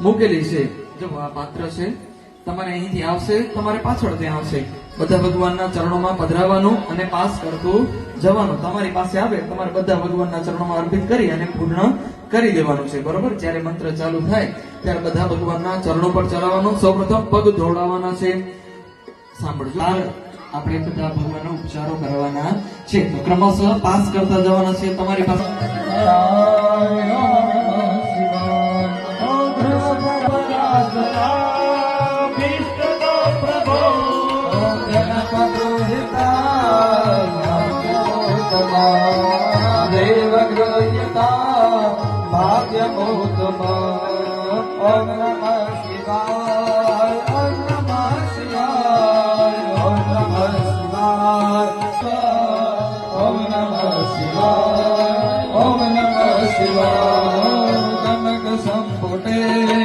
મૂકેલી છે. જો આ પાત્ર છે, તમારે અહીંથી આવશે, તમારે પાછળ ત્યાં આવશે. બધા ભગવાનના ચરણોમાં પધરાવાનું અને પાસ કરતું જવાનું. તમારી પાસે આવે તમારે બધા ભગવાનના ચરણોમાં અર્પિત કરી અને પૂર્ણ કરી દેવાનું છે. બરોબર? જ્યારે મંત્ર ચાલુ થાય ત્યારે બધા ભગવાનના ચરણો પર ચડાવવાનું. સૌપ્રથમ પગ ધોવડાવવાના છે. સાંભળજો, આપણે બધા ભગવાનના ઉપચારો કરવાના છે. તો ક્રમશઃ પાસ કરતા જવાના છે. તમારી પાસે ભાગ્ય ઓમ નમઃ શિવાય.